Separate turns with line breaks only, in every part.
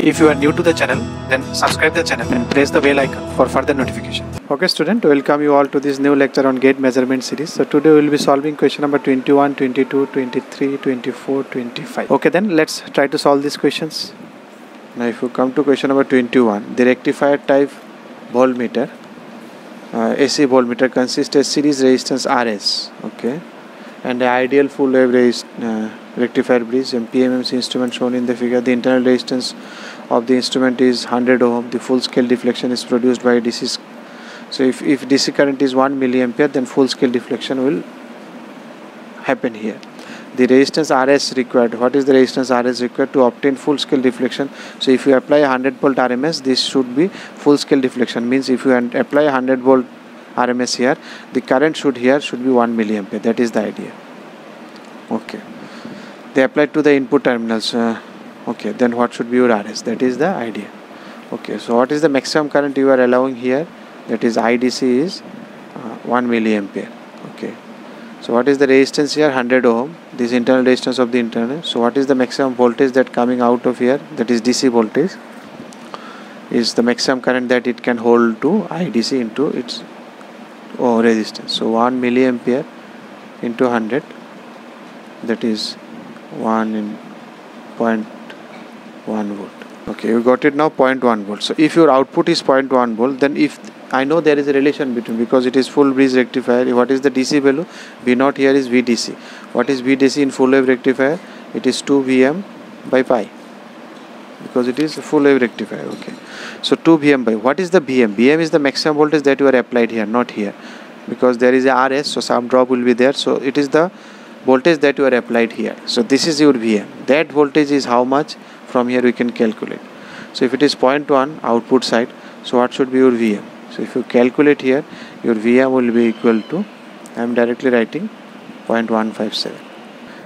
If you are new to the channel, then subscribe the channel and press the bell icon for further notification. Okay student, welcome you all to this new lecture on gate measurement series. So today we will be solving question number 21, 22, 23, 24, 25. Okay, then let's try to solve these questions. Now if you come to question number 21, the rectifier type voltmeter, AC voltmeter consists of series resistance Rs, okay, and the ideal full wave rectifier bridge and PMMC instrument shown in the figure. The internal resistance of the instrument is 100 ohm. The full scale deflection is produced by DC. So if DC current is 1 milliampere, then full scale deflection will happen here. The resistance Rs required. What is the resistance Rs required to obtain full scale deflection? So if you apply 100 volt RMS, this should be full scale deflection. Means if you apply 100 volt RMS here, the current should be 1 milliampere. That is the idea. Okay. They applied to the input terminals. Okay, then what should be your Rs? That is the idea. Okay, so what is the maximum current you are allowing here? That is IDC is 1 milliampere. Okay. So what is the resistance here? 100 ohm. This internal resistance of the internal. So what is the maximum voltage that coming out of here? That is DC voltage. Is the maximum current that it can hold to IDC into its resistance. So 1 milliampere into 100. That is 1.1 volt. Okay, you got it now, 0.1 volt. So if your output is 0.1 volt, then if I know there is a relation between, because it is full bridge rectifier, what is the DC value? V0 here is VDC. What is VDC in full wave rectifier? It is 2 Vm by pi, because it is a full wave rectifier. Okay, so 2 Vm by, what is the Vm? Vm is the maximum voltage that you are applied here, not here, because there is a Rs, so some drop will be there. So it is the voltage that you are applied here. So this is your Vm. That voltage is how much? From here we can calculate. So if it is 0.1 output side, so what should be your Vm? So if you calculate here, your Vm will be equal to, I am directly writing 0.157.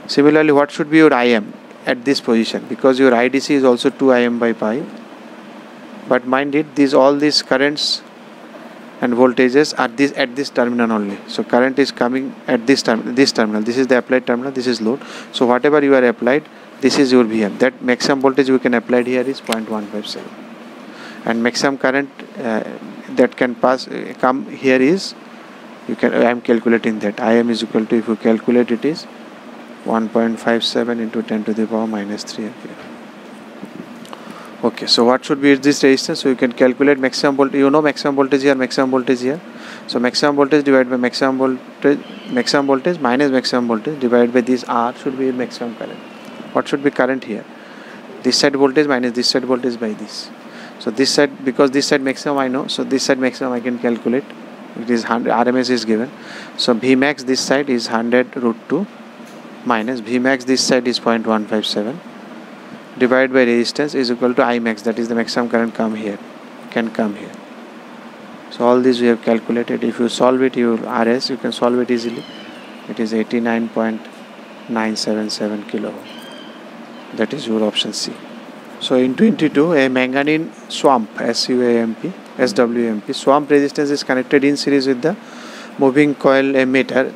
Similarly, what should be your Im at this position? Because your IDC is also 2 Im by pi. But mind it, all these currents and voltages are at this terminal only. So current is coming at this terminal. This is the applied terminal. This is load. So whatever you are applied, this is your Vm. That maximum voltage we can apply here is 0.157, and maximum current that can come here is, I am calculating that Im is equal to, if you calculate, it is 1.57 into 10 to the power minus 3 ampere. Okay, so what should be this resistance? So you can calculate maximum voltage. You know maximum voltage here, maximum voltage here. So maximum voltage divided by maximum voltage minus maximum voltage divided by this R should be maximum current. What should be current here? This side voltage minus this side voltage by this. So this side, because this side maximum I know, so this side maximum I can calculate. It is 100, RMS is given. So Vmax this side is 100 root 2 minus Vmax this side is 0.157 divided by resistance is equal to Imax, that is the maximum current can come here. So all these we have calculated. If you solve it, your Rs, you can solve it easily. It is 89.977 kilo ohm. That is your option C. So in 22, a manganese swamp, SWAMP resistance is connected in series with the moving coil ammeter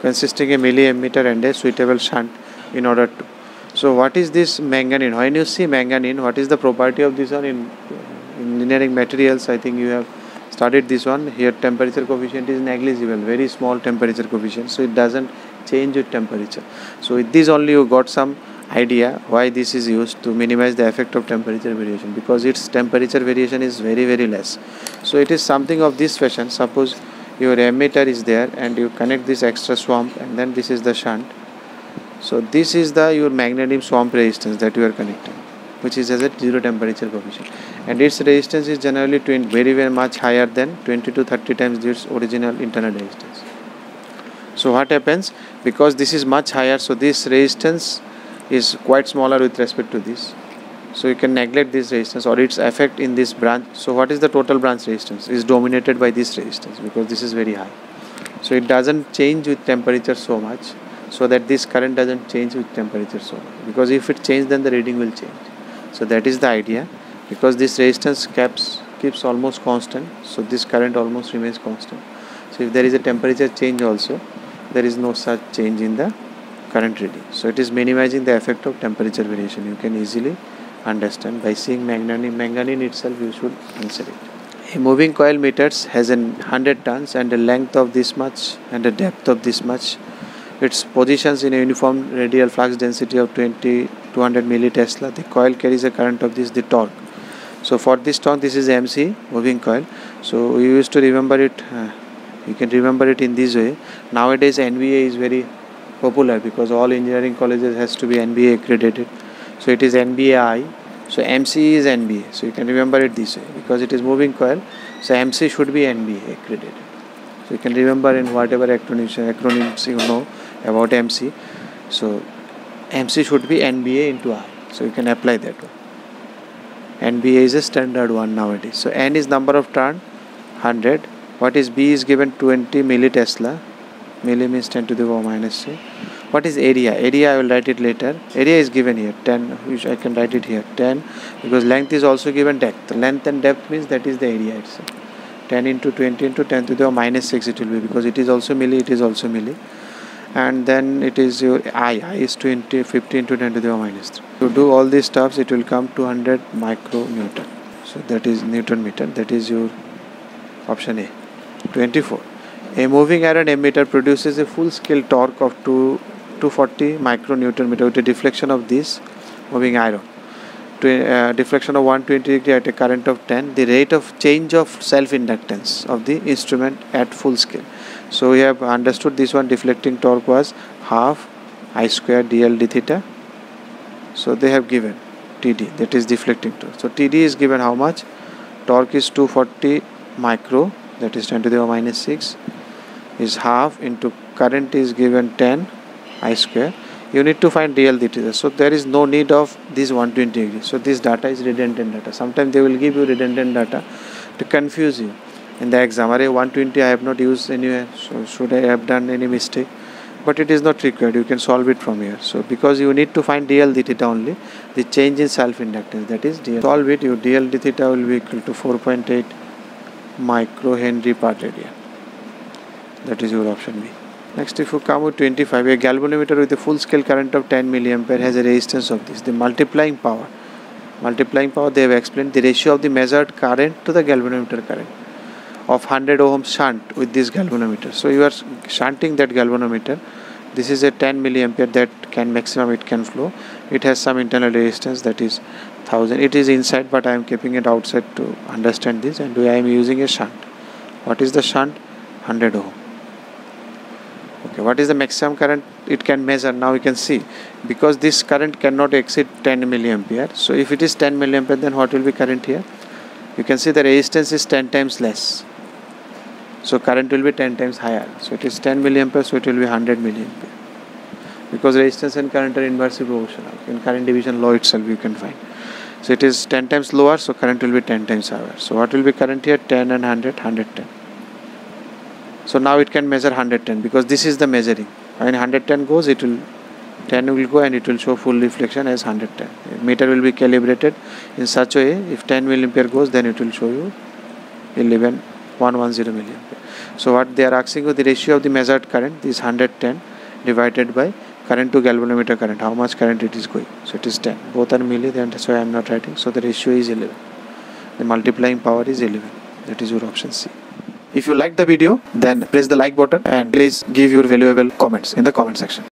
consisting a milliammeter and a suitable shunt in order to. So what is this manganese? When you see manganese, what is the property of this one? In engineering materials, I think you have studied this one. Here temperature coefficient is negligible, very small temperature coefficient, so it doesn't change with temperature. So with this only you got some idea why this is used, to minimize the effect of temperature variation, because its temperature variation is very, very less. So it is something of this fashion. Suppose your ammeter is there and you connect this extra swamp, and then this is the shunt. So this is your magnesium swamp resistance that you are connecting, which is as a 0 temperature coefficient, and its resistance is generally very, very much higher than 20 to 30 times its original internal resistance. So what happens, because this is much higher, so this resistance is quite smaller with respect to this. So you can neglect this resistance or its effect in this branch. So what is the total branch resistance? Is dominated by this resistance, because this is very high. So it doesn't change with temperature so much, so that this current doesn't change with temperature so much, because if it changes, then the reading will change. So that is the idea, because this resistance keeps almost constant, so this current almost remains constant. So if there is a temperature change also, there is no such change in the current reading. So it is minimizing the effect of temperature variation. You can easily understand by seeing manganese itself you should answer it. A moving coil meters has 100 turns and a length of this much and a depth of this much. Its positions in a uniform radial flux density of 200 millitesla. The coil carries a current of this, the torque. So for this torque, this is MC moving coil. So we used to remember it. You can remember it in this way. Nowadays NBA is very popular because all engineering colleges has to be NBA accredited. So it is NBAI. So MC is NBA. So you can remember it this way because it is moving coil. So MC should be NBA accredited. So you can remember in whatever acronyms you know about MC. So MC should be NBA into I. So you can apply that one. NBA is a standard one nowadays. So N is number of turn 100. What is B is given 20 millitesla. Milli means 10 to the power minus 3. What is area? Area I will write it later. Area is given here 10, which I can write it here 10 because length is also given depth. Length and depth means that is the area itself. 10 into 20 into 10 to the power minus 6 it will be because it is also milli, it is also milli. And then it is your I is 20, 50 into 10 to the power minus 3. To do all these stuffs it will come 200 micronewton. So that is Newton meter. That is your option A. 24. A moving iron ammeter produces a full scale torque of 240 micronewton meter with a deflection of this moving iron. Deflection of 120 degree at a current of 10. The rate of change of self inductance of the instrument at full scale. So we have understood this one. Deflecting torque was half I square dl d theta. So they have given TD, that is deflecting torque. So TD is given how much? Torque is 240 micro, that is 10 to the power minus 6, is half into current is given 10 I square. You need to find dl d theta. So there is no need of this 120 degree. So this data is redundant data. Sometimes they will give you redundant data to confuse you. In the exam, array 120 I have not used anywhere. So should I have done any mistake? But it is not required. You can solve it from here. So because you need to find dl d theta only, the change in self inductance, that is dl. Solve it. Your dl d theta will be equal to 4.8 microhenry per radian. That is your option B. Next, if you come with 25, a galvanometer with a full scale current of 10 milliampere has a resistance of this. The multiplying power, they have explained the ratio of the measured current to the galvanometer current of 100 ohm shunt with this galvanometer. So you are shunting that galvanometer. This is a 10 milliampere that can maximum it can flow. It has some internal resistance, that is 1000. It is inside, but I am keeping it outside to understand this, and I am using a shunt. What is the shunt? 100 ohm. Okay, what is the maximum current it can measure? Now we can see, because this current cannot exceed 10 milliampere. So if it is 10 milliampere, then what will be current here? You can see the resistance is 10 times less. So current will be 10 times higher. So it is 10 milliampere, so it will be 100 milliampere. Because resistance and current are inversely proportional. In current division law itself you can find. So it is 10 times lower, so current will be 10 times higher. So what will be current here? 10 and 100, 110. So now it can measure 110 because this is the measuring. When 110 goes, 10 will go and it will show full reflection as 110. Meter will be calibrated in such a way, if 10 milliampere goes, then it will show you 110 milliampere. So what they are asking you, the ratio of the measured current is 110 divided by current to galvanometer current, how much current it is going. So it is 10. Both are milli, then that's why I am not writing. So the ratio is 11. The multiplying power is 11. That is your option C. If you like the video, then press the like button and please give your valuable comments in the comment section.